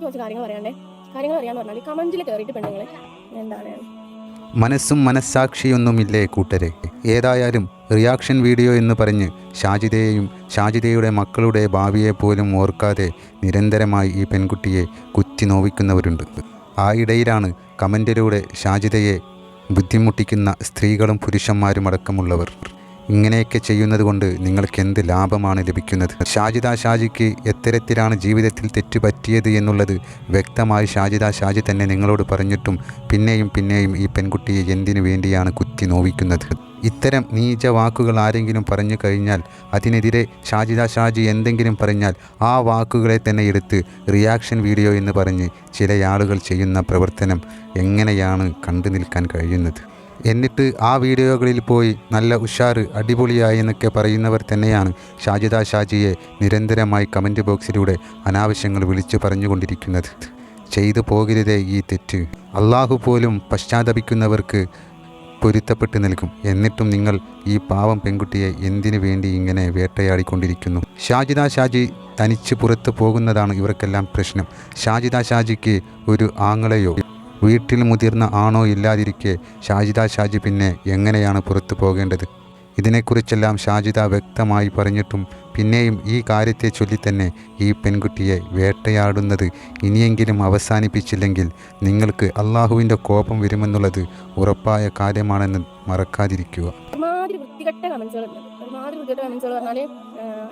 എനിക്ക് കുറച്ച് കാര്യങ്ങൾ പറയാണ്ടേ. കാര്യങ്ങൾ അറിയാന്ന് പറഞ്ഞാൽ കമന്റിൽ കയറിയിട്ട് പെണ്ണുങ്ങൾ എന്താണ് മനസ്സും മനസ്സാക്ഷിയൊന്നുമില്ലേ കൂട്ടരെ. ഏതായാലും റിയാക്ഷൻ വീഡിയോ എന്ന് പറഞ്ഞ് ഷാജിദയെയും ഷാജിദയുടെ മക്കളുടെ ഭാവിയെപ്പോലും ഓർക്കാതെ നിരന്തരമായി ഈ പെൺകുട്ടിയെ കുത്തി നോവിക്കുന്നവരുണ്ട്. ആ ഇടയിലാണ് കമൻറ്റിലൂടെ ഷാജിദയെ ബുദ്ധിമുട്ടിക്കുന്ന സ്ത്രീകളും പുരുഷന്മാരും അടക്കമുള്ളവർ. ഇങ്ങനെയൊക്കെ ചെയ്യുന്നത് കൊണ്ട് നിങ്ങൾക്ക് എന്ത് ലാഭമാണ് ലഭിക്കുന്നത്? ഷാജിക്ക് എത്തരത്തിലാണ് ജീവിതത്തിൽ തെറ്റുപറ്റിയത് എന്നുള്ളത് വ്യക്തമായി ഷാജി തന്നെ നിങ്ങളോട് പറഞ്ഞിട്ടും പിന്നെയും ഈ പെൺകുട്ടിയെ എന്തിനു വേണ്ടിയാണ് കുത്തി നോവിക്കുന്നത്? ഇത്തരം നീച വാക്കുകൾ ആരെങ്കിലും പറഞ്ഞു കഴിഞ്ഞാൽ അതിനെതിരെ ഷാജി എന്തെങ്കിലും പറഞ്ഞാൽ ആ വാക്കുകളെ തന്നെ എടുത്ത് റിയാക്ഷൻ വീഡിയോ എന്ന് പറഞ്ഞ് ചില ആളുകൾ ചെയ്യുന്ന പ്രവർത്തനം എങ്ങനെയാണ് കണ്ടു നിൽക്കാൻ കഴിയുന്നത്? എന്നിട്ട് ആ വീഡിയോകളിൽ പോയി നല്ല ഉഷാറ് അടിപൊളിയായി എന്നൊക്കെ പറയുന്നവർ തന്നെയാണ് ഷാജിയെ നിരന്തരമായി കമൻറ്റ് ബോക്സിലൂടെ അനാവശ്യങ്ങൾ വിളിച്ചു പറഞ്ഞുകൊണ്ടിരിക്കുന്നത്. ചെയ്തു പോകരുതേ ഈ തെറ്റ്. അള്ളാഹു പോലും പശ്ചാത്തപിക്കുന്നവർക്ക് പൊരുത്തപ്പെട്ട് നൽകും. എന്നിട്ടും നിങ്ങൾ ഈ പാവം പെൺകുട്ടിയെ എന്തിനു വേണ്ടി ഇങ്ങനെ വേട്ടയാടിക്കൊണ്ടിരിക്കുന്നു? ഷാജി തനിച്ച് പുറത്ത് പോകുന്നതാണ് ഇവർക്കെല്ലാം പ്രശ്നം. ഷാജിക്ക് ഒരു ആങ്ങളെയോ വീട്ടിൽ മുതിർന്ന ആണോ ഇല്ലാതിരിക്കെ ഷാജി പിന്നെ എങ്ങനെയാണ് പുറത്തു പോകേണ്ടത്? ഇതിനെക്കുറിച്ചെല്ലാം ഷാജിദ വ്യക്തമായി പറഞ്ഞിട്ടും പിന്നെയും ഈ കാര്യത്തെ ചൊല്ലിത്തന്നെ ഈ പെൺകുട്ടിയെ വേട്ടയാടുന്നത് ഇനിയെങ്കിലും അവസാനിപ്പിച്ചില്ലെങ്കിൽ നിങ്ങൾക്ക് അള്ളാഹുവിൻ്റെ കോപം വരുമെന്നുള്ളത് ഉറപ്പായ കാര്യമാണെന്ന് മറക്കാതിരിക്കുക. ഒരുമാതിരി വൃത്തികെട്ട കമന്റ്സുകളുണ്ട്. ഒരുമാതിരി വൃത്തികെട്ട കമന്റ്സുകൾ പറഞ്ഞാൽ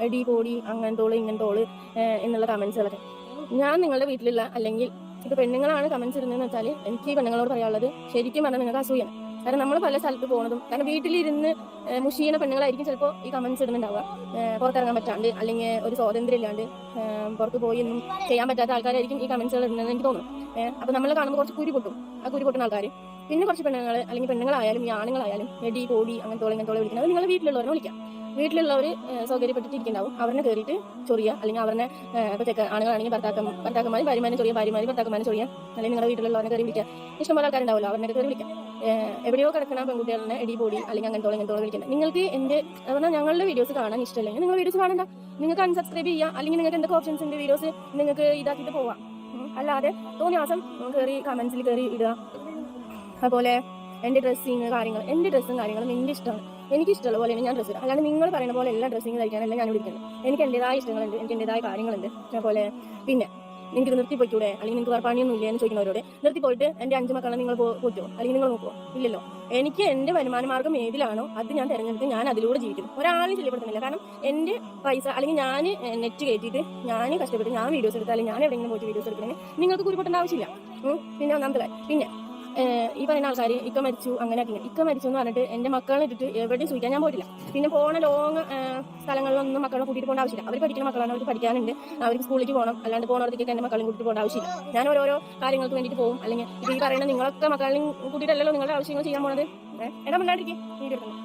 എടി പോടി അങ്ങനത്തോള് ഇങ്ങനത്തോള് എന്നുള്ള കമന്റ്സുകളൊക്കെ. ഞാൻ നിങ്ങളുടെ വീട്ടിലുള്ള അല്ലെങ്കിൽ ഇപ്പോൾ പെണ്ണുങ്ങളാണ് കമന്റ്സ് ഇടുന്നതെന്ന് വെച്ചാൽ എനിക്ക് ഈ പെണ്ണുങ്ങളോട് പറയാനുള്ളത് ശരിക്കും പറഞ്ഞാൽ നിങ്ങൾക്ക് അസൂയാണ്. കാരണം നമ്മൾ പല സ്ഥലത്ത് പോകുന്നതും കാരണം വീട്ടിലിരുന്ന് മുഷീന പെണ്ണുങ്ങളായിരിക്കും ചിലപ്പോൾ ഈ കമന്റ്സ് ഇടുന്നുണ്ടാവുക. പുറത്തിറങ്ങാൻ പറ്റാണ്ട് അല്ലെങ്കിൽ ഒരു സ്വാതന്ത്ര്യം ഇല്ലാണ്ട് പുറത്ത് പോയി ഒന്നും ചെയ്യാൻ പറ്റാത്ത ആൾക്കാരായിരിക്കും ഈ കമന്റ്സുകൾ ഇടുന്നതെന്ന് എനിക്ക് തോന്നും. അപ്പോൾ നമ്മൾ കാണുമ്പോൾ കുറച്ച് കുരി പൊട്ടും. ആ കുരി പൊട്ടുന്ന ആൾക്കാർ പിന്നെ കുറച്ച് പെണ്ണുങ്ങൾ അല്ലെങ്കിൽ പെണ്ണുങ്ങളായാലും ഈ ആണുങ്ങളായാലും എടി കോടി അങ്ങനത്തോളം വിളിക്കുന്നത് നിങ്ങൾ വീട്ടിലുള്ളവരെ വിളിക്കാം. വീട്ടിലുള്ളവർ സൗകര്യപ്പെട്ടിരിക്കുന്നുണ്ടാവും. അവരെ കയറിയിട്ട് ചൊറിയുക അല്ലെങ്കിൽ അവരെ ഇപ്പോൾ ആണുങ്ങളാണെങ്കിൽ ഭർത്താക്കന്മാരും ഭാര്യമാരും ചൊറിയുക, ഭാര്യമാരും ഭർത്താക്കന്മാരും ചൊറിയുക, അല്ലെങ്കിൽ നിങ്ങളുടെ വീട്ടിലുള്ളവരെ കയറി വിളിക്കുക. ഇഷ്ടംപോലെ ആൾക്കാരുണ്ടാവുമല്ലോ, അവരെ കയറി വിളിക്കാം. എവിടെയോ കിടക്കുന്ന പെൺകുട്ടികളെ എടി പൊടി അല്ലെങ്കിൽ അങ്ങനത്തോളം വിളിക്കുന്നത്. നിങ്ങൾക്ക് എൻ്റെ പറഞ്ഞാൽ ഞങ്ങളുടെ വീഡിയോസ് കാണാൻ ഇഷ്ടമില്ലെങ്കിൽ നിങ്ങൾ വീഡിയോസ് കാണണ്ട. നിങ്ങൾക്ക് അൺസബ്സ്ക്രൈബ് ചെയ്യുക അല്ലെങ്കിൽ നിങ്ങൾക്ക് എന്തൊക്കെ ഓപ്ഷൻസ് ഉണ്ട് വീഡിയോസ് നിങ്ങൾക്ക് ഇതാക്കിയിട്ട് പോവാം. അല്ലാതെ തോന്നിയ ദിവസം കയറി കമന്റ്സിൽ കയറി ഇടുക. അതുപോലെ എൻ്റെ ഡ്രസ്സും കാര്യങ്ങളും എൻ്റെ ഇഷ്ടമാണ്. എനിക്ക് ഇഷ്ടമുള്ള പോലെയാണ് ഞാൻ ഡ്രസ്സ് ഇടുക. അല്ലാണ്ട് നിങ്ങൾ പറയുന്ന പോലെ എല്ലാ ഡ്രസ്സിങ് കഴിക്കാനല്ല ഞാൻ വിളിക്കുന്നത്. എനിക്ക് എൻ്റെതായ ഇഷ്ടങ്ങളുണ്ട്, എനിക്ക് എൻ്റെതായ കാര്യങ്ങളുണ്ട്. അതുപോലെ പിന്നെ നിങ്ങൾക്ക് നിർത്തി പോയിക്കൂടെ അല്ലെങ്കിൽ നിങ്ങൾക്ക് വേറെ പണിയൊന്നും ഇല്ല എന്ന് ചോദിക്കുന്നവരോട് നിർത്തി പോയിട്ട് എൻ്റെ 5 മക്കളെ നിങ്ങൾ പോറ്റുമോ അല്ലെങ്കിൽ നിങ്ങൾ നോക്കുമോ? ഇല്ലല്ലോ. എനിക്ക് എൻ്റെ വരുമാന മാർഗ്ഗം ഏതിലാണോ അത് ഞാൻ തിരഞ്ഞെടുത്ത് ഞാൻ അതിലൂടെ ജീവിക്കുന്നു. ഒരാളും ശല്യപ്പെടുത്തുന്നില്ല. കാരണം എൻ്റെ പൈസ അല്ലെങ്കിൽ ഞാൻ നെറ്റ് കയറ്റിയിട്ട് ഞാൻ കഷ്ടപ്പെട്ട് ഞാൻ വീഡിയോസ് എടുത്താലും ഞാൻ എവിടെയെങ്കിലും പോയിട്ട് വീഡിയോസ് എടുക്കണമെങ്കിൽ നിങ്ങൾക്ക് കുരുപൊട്ടേണ്ട ആവശ്യമില്ല. പിന്നെ ഒന്നാമത്തെ കാര്യം പിന്നെ ഈ പറയുന്ന ആൾക്കാർ ഇക്ക മരിച്ചു എന്ന് പറഞ്ഞിട്ട് എൻ്റെ മക്കളെ ഇട്ടിട്ട് എവിടെയും സൂചിക്കാൻ ഞാൻ പോയിട്ടില്ല. പിന്നെ പോണ ലോങ് സ്ഥലങ്ങളിലൊന്നും മക്കളെ കൂട്ടിയിട്ട് പോകേണ്ട ആവശ്യമില്ല. അവർ പഠിക്കുന്ന മക്കളാണ്, അവർക്ക് പഠിക്കാനുണ്ട്, അവർക്ക് സ്കൂളിലേക്ക് പോകണം. അല്ലാണ്ട് പോകുന്നവർക്ക് എൻ്റെ മക്കളെയും കൂട്ടിയിട്ട് പോകേണ്ട ആവശ്യമില്ല. ഞാൻ ഓരോരോ കാര്യങ്ങൾക്ക് വേണ്ടിയിട്ട് പോകും. അല്ലെങ്കിൽ ഇപ്പോൾ ഈ പറയുന്ന നിങ്ങളൊക്കെ മക്കളെയും കൂട്ടിയിട്ടല്ലല്ലോ നിങ്ങളുടെ ആവശ്യങ്ങൾ ചെയ്യാൻ പോണത്. എടാ മുണ്ടാണ്ടിരിക്കും വീഡിയോ എടുക്കുന്നത്.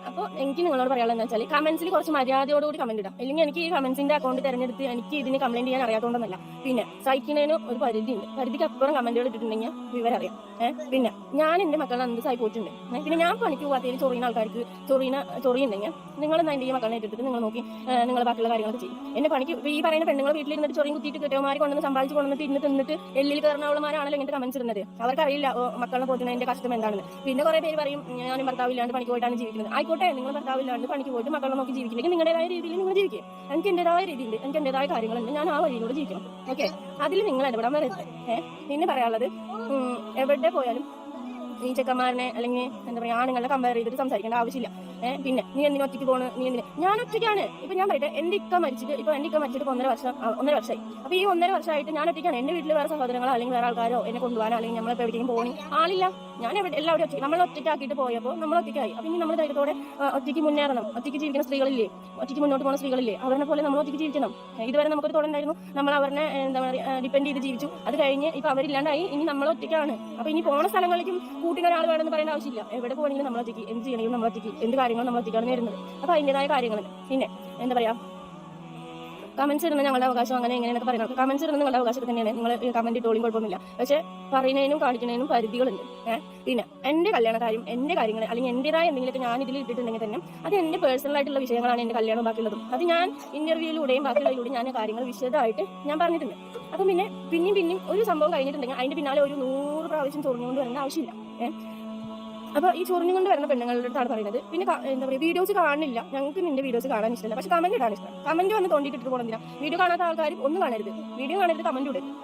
അപ്പോൾ എനിക്ക് നിങ്ങളോട് പറയാനുള്ളത് എന്താ വെച്ചാൽ കമന്റ്സിൽ കുറച്ച് മര്യാദയോടുകൂടി കമന്റ് ഇടാം. അല്ലെങ്കിൽ എനിക്ക് ഈ കമന്റ്സിന്റെ അക്കൗണ്ട് തിരഞ്ഞെടുത്ത് എനിക്ക് ഇതിന് കംപ്ലൈന്റ് ചെയ്യാൻ അറിയാത്തതുകൊണ്ടൊന്നല്ല. പിന്നെ സഹിക്കുന്നതിന് ഒരു പരിധിയുണ്ട്. പരിധിക്ക് അപ്പുറം കമന്റുകൾ ഇട്ടിട്ടുണ്ടെങ്കിൽ വിവരം അറിയാം. പിന്നെ ഞാൻ എൻ്റെ മക്കളെ അന്തസ്സായി പോയിട്ടുണ്ട്. പിന്നെ ഞാൻ പണിക്ക് പോകാത്തതിൽ ചൊറിയുന്ന ആൾക്കാർക്ക് ചൊറിയുണ്ടെങ്കിൽ നിങ്ങൾ എൻ്റെ ഈ മക്കളെ ഇട്ടിട്ട് നിങ്ങൾ നോക്കി നിങ്ങൾ ബാക്കിയുള്ള കാര്യങ്ങളൊക്കെ ചെയ്യും. എന്നെ പണിക്ക് ഈ പറയുന്ന പെണ്ണുങ്ങൾ വീട്ടിലിരുന്നിട്ട് ചൊറിയും കുത്തിയിട്ട് കെട്ടിയവന്മാർ കൊണ്ടുവന്ന് സമ്പാദിച്ച് കൊണ്ടുവന്നിട്ട് ഇന്ന് തിന്നിട്ട് എല്ലിൽ കയറുന്നവളമാരാണല്ലോ ഇങ്ങനത്തെ കമന്റ്സ് ഇടുന്നത്. അവർക്കറിയില്ല മക്കളെ പോറ്റുന്നതിന്റെ കഷ്ടം എന്താണെന്ന്. പിന്നെ കുറേ പേര് പറയും ഞാനും ഭർത്താവില്ലാണ്ട് പണിക്ക് പോയിട്ടാണ് ജീവിക്കുന്നത്. ആയിക്കോട്ടെ, നിങ്ങൾ ഭർത്താവില്ലാണ്ട് പണിക്ക് പോയിട്ട് മക്കളെ നോക്കി ജീവിക്കുന്നെങ്കിൽ നിങ്ങളുടേതായ രീതിയിൽ നിങ്ങൾ ജീവിക്കുക. എനിക്ക് എൻ്റെതായ രീതിയുണ്ട്, എനിക്ക് എൻ്റെതായ കാര്യങ്ങളുണ്ട്, ഞാൻ ആ വഴിയിലൂടെ ജീവിക്കണം. ഓക്കെ, അതിൽ നിങ്ങൾ ഇടപെടാൻ വരരുത്. പിന്നെ പറയാനുള്ളത് എവിടെ പോയാലും ഈ ചെക്കന്മാരനെ അല്ലെങ്കിൽ എന്താ പറയുക ആണുങ്ങളെ കമ്പയർ ചെയ്തിട്ട് സംസാരിക്കേണ്ട ആവശ്യമില്ല. പിന്നെ നീ എന്തിനും ഒറ്റയ്ക്ക് പോകണം, ഞാൻ ഒറ്റയ്ക്കാണ്. ഇപ്പൊ ഞാൻ പറയട്ടെ, എൻ്റെ ഇക്ക മരിച്ചിട്ട് 1.5 വർഷമായി. അപ്പൊ ഈ 1.5 വർഷമായിട്ട് ഞാൻ ഒറ്റയ്ക്കാണ്. എൻ്റെ വീട്ടിൽ വേറെ സഹോദരങ്ങളോ അല്ലെങ്കിൽ വേറെ ആൾക്കാരോ എന്നെ കൊണ്ടുപോകാനോ അല്ലെങ്കിൽ നമ്മളെപ്പോൾ എവിടേക്കും പോകണി ആളില്ല. ഞാൻ എല്ലാവരും ഒറ്റയ്ക്ക് നമ്മൾ ഒറ്റയ്ക്കാക്കിയിട്ട് പോയപ്പോൾ നമ്മൾ ഒറ്റയ്ക്കായി. അപ്പൊ ഇനി നമ്മൾ ധൈര്യത്തോടെ ഒറ്റയ്ക്ക് മുന്നേറണം. ഒറ്റയ്ക്ക് ജീവിക്കുന്ന സ്ത്രീകളില്ലേ, ഒറ്റയ്ക്ക് മുന്നോട്ട് പോകുന്ന സ്ത്രീകളില്ലേ, അവരെ പോലെ നമ്മൾ ഒറ്റയ്ക്ക് ജീവിക്കണം. ഇതുവരെ നമുക്കൊരു തോന്നുണ്ടായിരുന്നു, നമ്മൾ അവരെ എന്താ പറയുക ഡിപ്പെൻഡ് ചെയ്ത് ജീവിച്ചു. അത് കഴിഞ്ഞ് ഇപ്പൊ അവരില്ലാണ്ടായി, ഇനി നമ്മൾ ഒറ്റയ്ക്കാണ്. അപ്പൊ ഇനി പോകുന്ന സ്ഥലങ്ങളിലേക്കും കൂട്ടിന് ഒരാൾ വേണമെന്ന് പറയേണ്ട ആവശ്യമില്ല. എവിടെ പോകണമെങ്കിലും നമ്മൾ ഒറ്റയ്ക്ക്, എന്ത് ചെയ്യണമെങ്കിലും നമ്മൾ ഒറ്റയ്ക്ക്, എന്ത് കാര്യങ്ങളും നമ്മൾ ഒറ്റയ്ക്കാണ് നേരുന്നത്. അപ്പൊ അതിൻ്റെതായ കാര്യങ്ങളുണ്ട്. പിന്നെ എന്താ പറയാ കമന്റ്സ് ഇടുന്ന ഞങ്ങളുടെ അവകാശം അങ്ങനെ എങ്ങനെയൊക്കെ പറയുന്നത്. കമന്റ്സ് ഇടുന്ന നിങ്ങളുടെ അവകാശത്തിൽ തന്നെയാണ്, നിങ്ങൾ കമന്റ് ഇട്ടോളും കുഴപ്പമൊന്നുമില്ല. പക്ഷേ പറയുന്നതിനും കാണിക്കുന്നതിനും പരിധികളുണ്ട്. പിന്നെ എൻ്റെ കല്യാണ കാര്യം, എൻ്റെ കാര്യങ്ങൾ അല്ലെങ്കിൽ എൻ്റെതായ എന്തെങ്കിലുമൊക്കെ ഞാൻ ഇതിൽ ഇട്ടിട്ടുണ്ടെങ്കിൽ തന്നെ അത് എൻ്റെ പേഴ്സണൽ ആയിട്ടുള്ള വിഷയങ്ങളാണ്. എൻ്റെ കല്യാണം ബാക്കിയുള്ളതും അത് ഞാൻ ഇന്റർവ്യൂയിലൂടെയും ബാക്കിയുള്ളതിലൂടെയും ഞാൻ കാര്യങ്ങൾ വിശദമായിട്ട് ഞാൻ പറഞ്ഞിട്ടുണ്ട്. അപ്പം പിന്നെ പിന്നെയും ഒരു സംഭവം കഴിഞ്ഞിട്ടുണ്ടെങ്കിൽ അതിൻ്റെ പിന്നാലെ ഒരു 100 പ്രാവശ്യം ചൊറിഞ്ഞുകൊണ്ട് വരേണ്ട ആവശ്യമില്ല. അപ്പോൾ ഈ ചൊറിഞ്ഞുകൊണ്ട് വരുന്ന പെണ്ണുങ്ങളുടെ അടുത്താണ് പറയുന്നത്. പിന്നെ എന്താ പറയുക, വീഡിയോസ് കാണില്ല, ഞങ്ങൾക്ക് നിന്റെ വീഡിയോസ് കാണാൻ ഇഷ്ടമല്ല, പക്ഷെ കമന്റ് ഇടാൻ ഇഷ്ടം. കമന്റ് വന്ന് തോണ്ടിയിട്ട് പോകണമെന്നില്ല. വീഡിയോ കാണാത്ത ആൾക്കാർ ഒന്നും കാണരുത്, വീഡിയോ കാണരുത്, കമന്റ് ഇടരുത്.